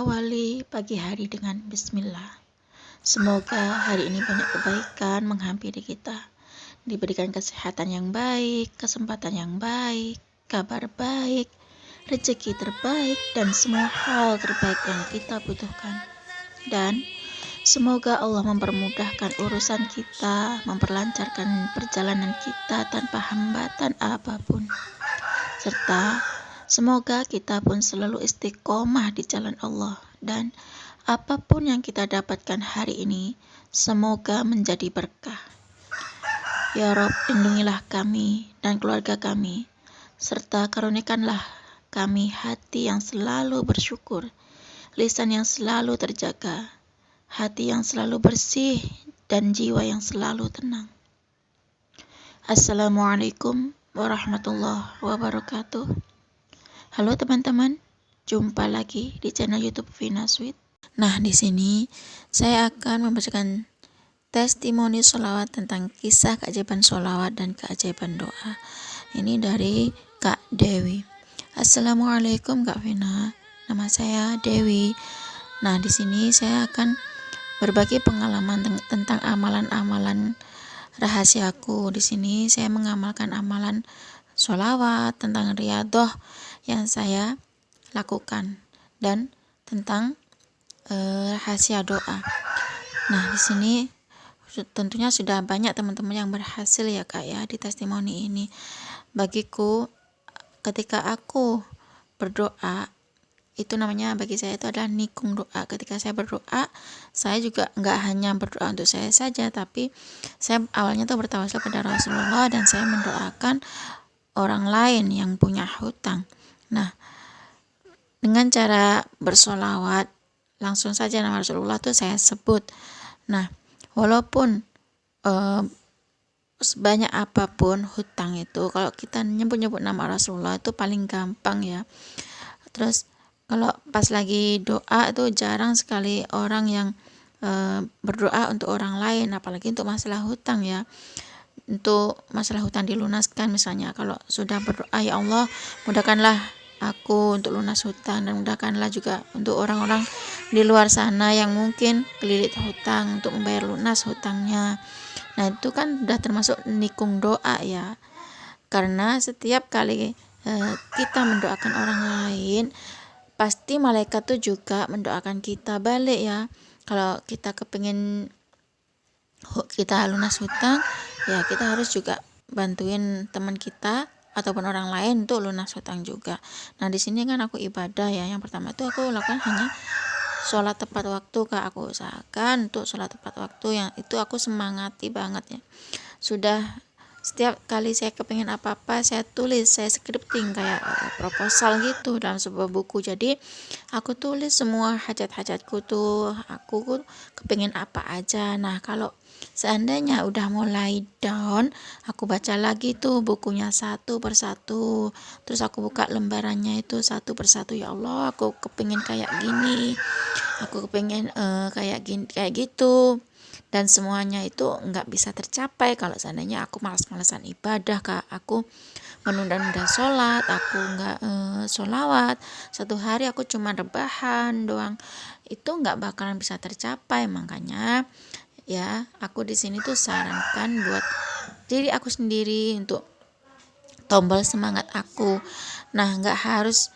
awali pagi hari dengan bismillah. Semoga hari ini banyak kebaikan menghampiri kita. Diberikan kesehatan yang baik, kesempatan yang baik, kabar baik, rezeki terbaik, dan semua hal terbaik yang kita butuhkan. Dan semoga Allah mempermudahkan urusan kita, memperlancarkan perjalanan kita tanpa hambatan apapun. Serta semoga kita pun selalu istiqomah di jalan Allah, dan apapun yang kita dapatkan hari ini, semoga menjadi berkah. Ya Rob, lindungilah kami dan keluarga kami, serta karunikanlah kami hati yang selalu bersyukur, lisan yang selalu terjaga, hati yang selalu bersih, dan jiwa yang selalu tenang. Assalamualaikum warahmatullahi wabarakatuh. Halo teman-teman, jumpa lagi di channel YouTube Vina Sweet. Nah, di sini saya akan membacakan testimoni sholawat tentang kisah keajaiban sholawat dan keajaiban doa. Ini dari Kak Dewi. Assalamualaikum Kak Vina, nama saya Dewi. Nah, di sini saya akan berbagi pengalaman tentang amalan-amalan rahasiaku. Di sini saya mengamalkan amalan sholawat, tentang riyadhah yang saya lakukan, dan tentang rahasia doa. Nah, di sini tentunya sudah banyak teman-teman yang berhasil ya Kak ya di testimoni ini. Bagiku, ketika aku berdoa, itu namanya bagi saya itu adalah nikung doa. Ketika saya berdoa, saya juga nggak hanya berdoa untuk saya saja, tapi saya awalnya tuh bertawasul pada Rasulullah dan saya mendoakan orang lain yang punya hutang. Nah, dengan cara bersolawat, langsung saja nama Rasulullah tuh saya sebut. Nah, walaupun sebanyak apapun hutang itu, kalau kita nyebut-nyebut nama Rasulullah itu paling gampang ya. Terus kalau pas lagi doa itu jarang sekali orang yang berdoa untuk orang lain, apalagi untuk masalah hutang ya. Untuk masalah hutang dilunaskan misalnya, kalau sudah berdoa, ya Allah mudahkanlah aku untuk lunas hutang, dan mudahkanlah juga untuk orang-orang di luar sana yang mungkin kelilit hutang untuk membayar lunas hutangnya. Nah, itu kan sudah termasuk nikung doa ya, karena setiap kali kita mendoakan orang lain, pasti malaikat tuh juga mendoakan kita balik ya. Kalau kita kepingin kita lunas hutang, ya kita harus juga bantuin teman kita ataupun orang lain untuk lunas hutang juga. Nah, di sini kan aku ibadah ya. Yang pertama itu aku lakukan hanya sholat tepat waktu, Kak. Aku usahakan untuk sholat tepat waktu, yang itu aku semangati banget ya. Sudah setiap kali saya kepingin apa-apa, saya tulis, saya scripting kayak proposal gitu dalam sebuah buku. Jadi aku tulis semua hajat-hajatku tuh, aku kepingin apa aja. Nah, kalau seandainya udah mulai down, aku baca lagi tuh bukunya satu persatu, terus aku buka lembarannya itu satu persatu. Ya Allah, aku kepingin kayak gini, aku kepingin kayak gini, kayak gitu. Dan semuanya itu nggak bisa tercapai kalau seandainya aku malas-malasan ibadah, Kak. Aku menunda-nunda sholat, aku nggak sholawat. Satu hari aku cuma rebahan doang, itu nggak bakalan bisa tercapai. Makanya ya, aku di sini tuh sarankan buat diri aku sendiri untuk tombol semangat aku. Nah, nggak harus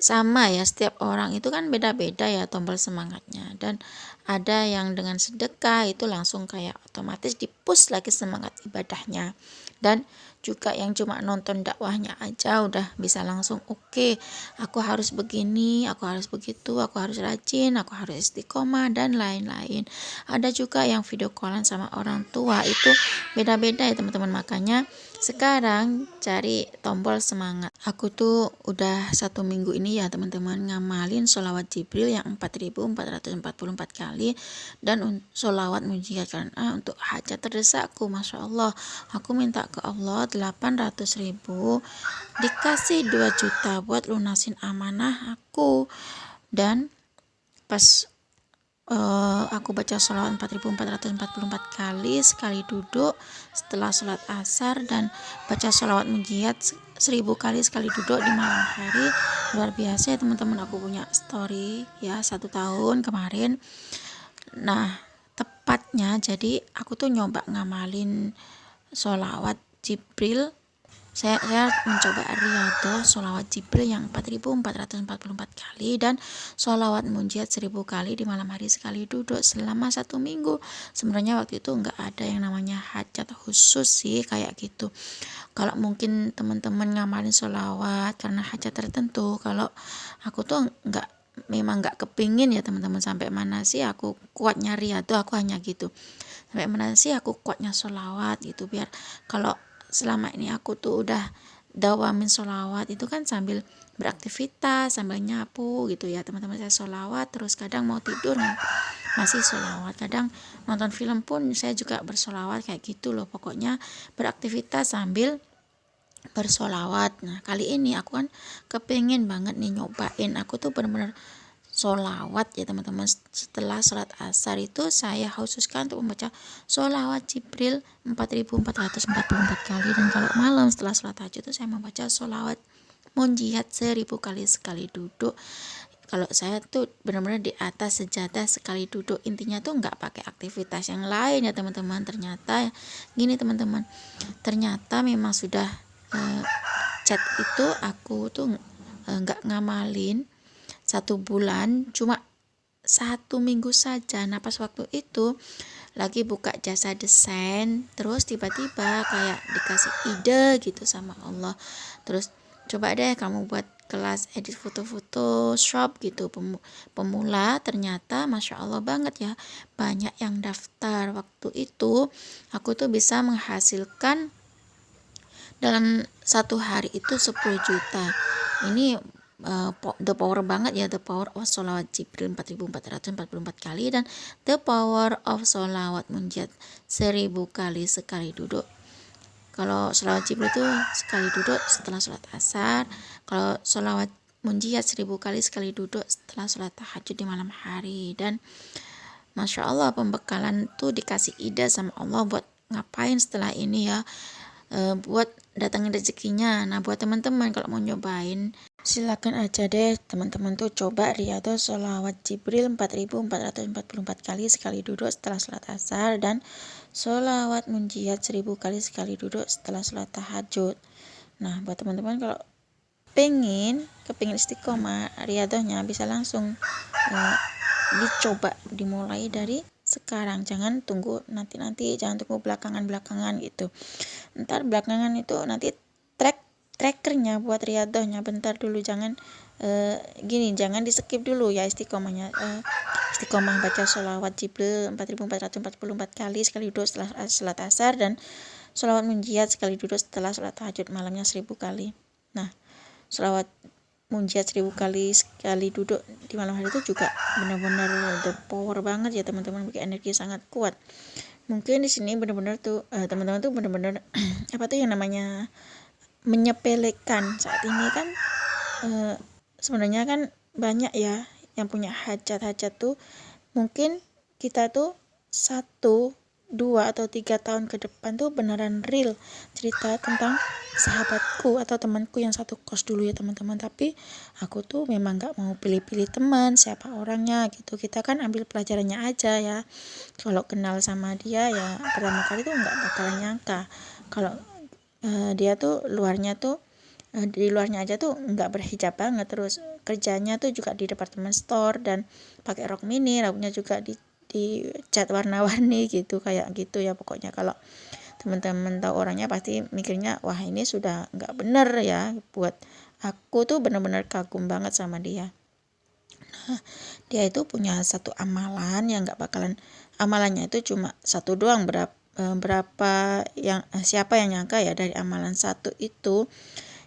sama ya, setiap orang itu kan beda-beda ya tombol semangatnya, dan ada yang dengan sedekah itu langsung kayak otomatis dipush lagi semangat ibadahnya, dan juga yang cuma nonton dakwahnya aja udah bisa langsung oke, aku harus begini, aku harus begitu, aku harus rajin, aku harus istiqomah, dan lain-lain. Ada juga yang video callan sama orang tua, itu beda-beda ya teman-teman. Makanya sekarang cari tombol semangat. Aku tuh udah 1 minggu ini ya teman-teman ngamalin sholawat Jibril yang 4444 kali, dan sholawat mujiat untuk hajat terdesakku. Masya Allah, aku minta ke Allah 800.000, dikasih 2 juta buat lunasin amanah aku. Dan pas aku baca sholawat 4444 kali sekali duduk setelah sholat asar, dan baca sholawat munjiat 1000 kali sekali duduk di malam hari. Luar biasa ya teman-teman, aku punya story ya 1 tahun kemarin. Nah, tepatnya jadi aku tuh nyoba ngamalin sholawat Jibril. Saya mencoba riyadhah sholawat Jibril yang 4444 kali, dan sholawat munjiat 1000 kali di malam hari sekali duduk selama 1 minggu. Sebenarnya waktu itu nggak ada yang namanya hajat khusus sih kayak gitu. Kalau mungkin teman-teman ngamalin sholawat karena hajat tertentu, kalau aku tuh memang nggak kepingin ya teman-teman, sampai mana sih aku kuatnya riyadhah, aku hanya gitu. Sampai mana sih aku kuatnya sholawat gitu, biar kalau selama ini aku tuh udah dawamin sholawat itu kan sambil beraktivitas, sambil nyapu gitu ya teman-teman. Saya sholawat terus, kadang mau tidur masih sholawat, kadang nonton film pun saya juga bersolawat kayak gitu loh. Pokoknya beraktivitas sambil bersolawat. Nah kali ini aku kan kepengen banget nih nyobain, aku tuh bener-bener sholawat ya teman-teman. Setelah sholat asar itu saya khususkan untuk membaca sholawat Jibril 4444 kali, dan kalau malam setelah sholat tahajud itu saya membaca sholawat munjiat 1000 kali sekali duduk. Kalau saya tuh benar-benar di atas sejadah sekali duduk, intinya tuh nggak pakai aktivitas yang lain ya teman-teman. Ternyata gini teman-teman, ternyata memang sudah chat itu aku tuh nggak ngamalin 1 bulan, cuma 1 minggu saja. Nah pas waktu itu lagi buka jasa desain, terus tiba-tiba kayak dikasih ide gitu sama Allah, terus coba deh kamu buat kelas edit foto-foto shop gitu pemula. Ternyata masya Allah banget ya, banyak yang daftar. Waktu itu aku tuh bisa menghasilkan dalam 1 hari itu 10 juta. Ini the power banget ya, the power of sholawat Jibril 4444 kali, dan the power of sholawat munjiat 1000 kali sekali duduk. Kalau sholawat Jibril itu sekali duduk setelah sholat asar, kalau sholawat munjiat 1000 kali sekali duduk setelah sholat tahajud di malam hari. Dan masya Allah pembekalan tuh dikasih ide sama Allah buat ngapain setelah ini ya, buat datangin rezekinya. Nah buat teman-teman kalau mau nyobain, silakan aja deh teman-teman tuh coba riyadhah sholawat Jibril 4444 kali sekali duduk setelah sholat asar, dan sholawat munjiat 1000 kali sekali duduk setelah sholat tahajud. Nah buat teman-teman kalau kepingin istiqomah riyadhahnya, bisa langsung dicoba, dimulai dari sekarang. Jangan tunggu nanti, jangan tunggu belakangan gitu. Ntar belakangan itu nanti trackernya buat riyadhahnya bentar dulu. Jangan jangan di skip dulu ya istiqomahnya. Istiqomah baca sholawat Jibril 4444 kali sekali duduk setelah sholat asar, dan sholawat munjiat sekali duduk setelah sholat tahajud malamnya 1000 kali. Nah sholawat munjiat 1000 kali sekali duduk di malam hari itu juga benar-benar the power banget ya teman-teman, bikin energi sangat kuat. Mungkin di sini benar-benar tuh teman-teman tuh benar-benar apa tuh yang namanya menyepelekan. Saat ini kan sebenarnya kan banyak ya yang punya hajat-hajat tuh, mungkin kita tuh 1, 2 atau 3 tahun ke depan tuh beneran real cerita tentang sahabatku atau temanku yang satu kos dulu ya teman-teman. Tapi aku tuh memang gak mau pilih-pilih teman siapa orangnya gitu. Kita kan ambil pelajarannya aja ya. Kalau kenal sama dia ya pertama kali tuh gak bakalan nyangka kalau dia tuh di luarnya aja tuh nggak berhijab banget, terus kerjanya tuh juga di department store dan pakai rok mini, rambutnya juga di cat warna-warni gitu, kayak gitu ya. Pokoknya kalau teman-teman tahu orangnya pasti mikirnya wah ini sudah nggak bener ya. Buat aku tuh bener-bener kagum banget sama dia. Nah dia itu punya satu amalan yang nggak bakalan, amalannya itu cuma satu doang. Berapa yang siapa yang nyangka ya, dari amalan satu itu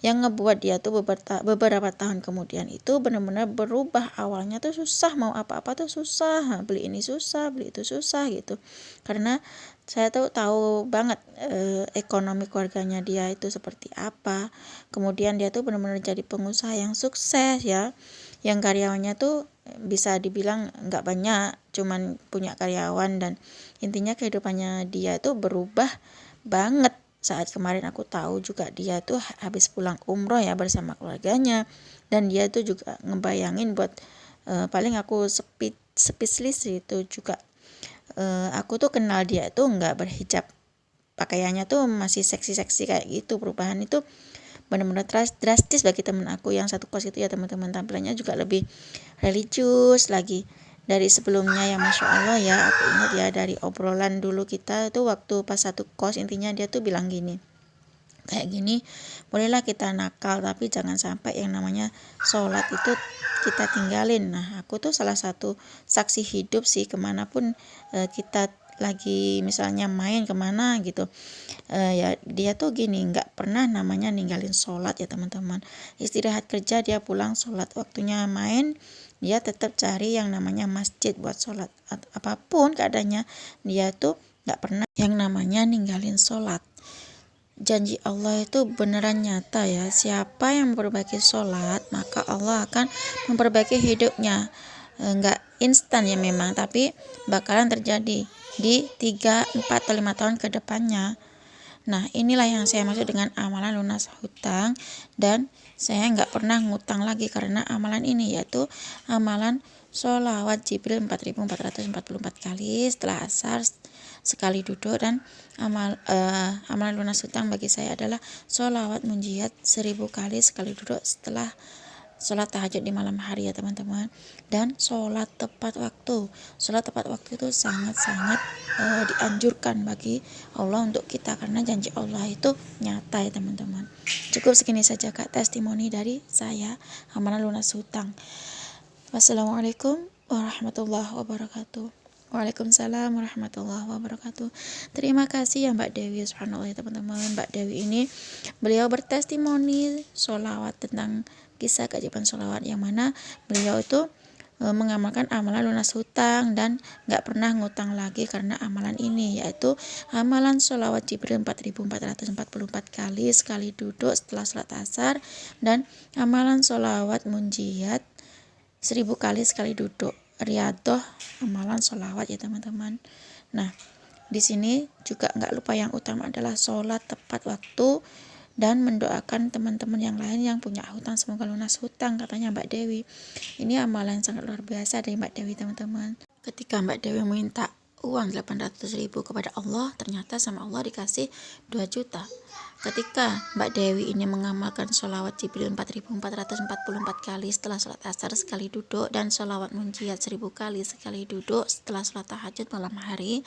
yang ngebuat dia tuh beberapa tahun kemudian itu benar-benar berubah. Awalnya tuh susah, mau apa-apa tuh susah, beli ini susah, beli itu susah gitu, karena saya tuh tahu banget ekonomi keluarganya dia itu seperti apa. Kemudian dia tuh benar-benar jadi pengusaha yang sukses ya, yang karyawannya tuh bisa dibilang nggak banyak, cuman punya karyawan, dan intinya kehidupannya dia tuh berubah banget. Saat kemarin aku tahu juga dia tuh habis pulang umroh ya bersama keluarganya, dan dia tuh juga ngebayangin buat paling aku speechless itu juga. Aku tuh kenal dia tuh nggak berhijab, pakaiannya tuh masih seksi-seksi kayak gitu. Perubahan itu benar-benar drastis bagi temen aku yang satu kos itu ya teman-teman. Tampilannya juga lebih religius lagi dari sebelumnya, yang masya Allah ya. Aku ingat ya dari obrolan dulu kita tuh waktu pas satu kos, intinya dia tuh bilang gini, kayak gini, bolehlah kita nakal tapi jangan sampai yang namanya sholat itu kita tinggalin. Nah aku tuh salah satu saksi hidup sih, kemanapun kita lagi misalnya main kemana gitu, ya dia tuh gini, nggak pernah namanya ninggalin sholat ya teman-teman. Istirahat kerja dia pulang sholat, waktunya main dia tetap cari yang namanya masjid buat sholat. Apapun keadaannya dia tuh nggak pernah yang namanya ninggalin sholat. Janji Allah itu beneran nyata ya. Siapa yang memperbaiki sholat, maka Allah akan memperbaiki hidupnya. Enggak instan ya memang, tapi bakalan terjadi di 3, 4, atau 5 tahun ke depannya. Nah inilah yang saya maksud dengan amalan lunas hutang, dan saya nggak pernah ngutang lagi karena amalan ini, yaitu amalan sholawat Jibril 4444 kali setelah asar sekali duduk, dan amalan lunas hutang bagi saya adalah sholawat munjiat 1000 kali sekali duduk setelah sholat tahajud di malam hari ya teman-teman. Dan sholat tepat waktu. Sholat tepat waktu itu sangat-sangat dianjurkan bagi Allah untuk kita, karena janji Allah itu nyata ya teman-teman. Cukup segini saja Kak testimoni dari saya, amalan lunas hutang. Wassalamualaikum warahmatullahi wabarakatuh. Waalaikumsalam warahmatullahi wabarakatuh. Terima kasih ya Mbak Dewi, subhanallah ya teman-teman. Mbak Dewi ini beliau bertestimoni sholawat, tentang kisah keajaiban sholawat, yang mana beliau itu mengamalkan amalan lunas hutang dan gak pernah ngutang lagi karena amalan ini, yaitu amalan sholawat Jibril 4444 kali sekali duduk setelah sholat asar, dan amalan sholawat munjiat 1000 kali sekali duduk. Riyadhah amalan sholawat ya teman-teman. Nah di sini juga nggak lupa yang utama adalah sholat tepat waktu, dan mendoakan teman-teman yang lain yang punya hutang semoga lunas hutang, katanya Mbak Dewi. Ini amalan yang sangat luar biasa dari Mbak Dewi teman-teman. Ketika Mbak Dewi minta uang 800.000 kepada Allah, ternyata sama Allah dikasih 2 juta. Ketika Mbak Dewi ini mengamalkan sholawat Jibril 4444 kali setelah sholat asar sekali duduk, dan sholawat munjiat 1000 kali sekali duduk setelah sholat tahajud malam hari,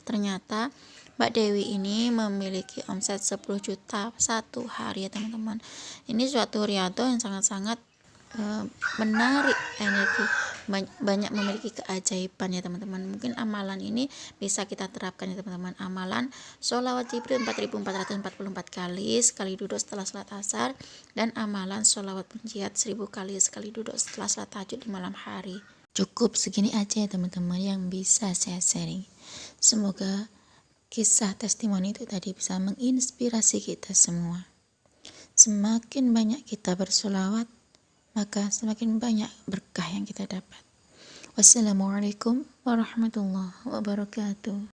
ternyata Mbak Dewi ini memiliki omset 10 juta satu hari ya teman-teman. Ini suatu riyadhah yang sangat-sangat menarik energi, banyak memiliki keajaiban ya teman-teman. Mungkin amalan ini bisa kita terapkan ya teman-teman. Amalan sholawat Jibril 4444 kali sekali duduk setelah sholat asar, dan amalan sholawat munjiat 1000 kali sekali duduk setelah sholat tahajud di malam hari. Cukup segini aja ya teman-teman yang bisa saya sharing. Semoga kisah testimoni itu tadi bisa menginspirasi kita semua. Semakin banyak kita bersolawat, maka semakin banyak berkah yang kita dapat. Wassalamualaikum warahmatullahi wabarakatuh.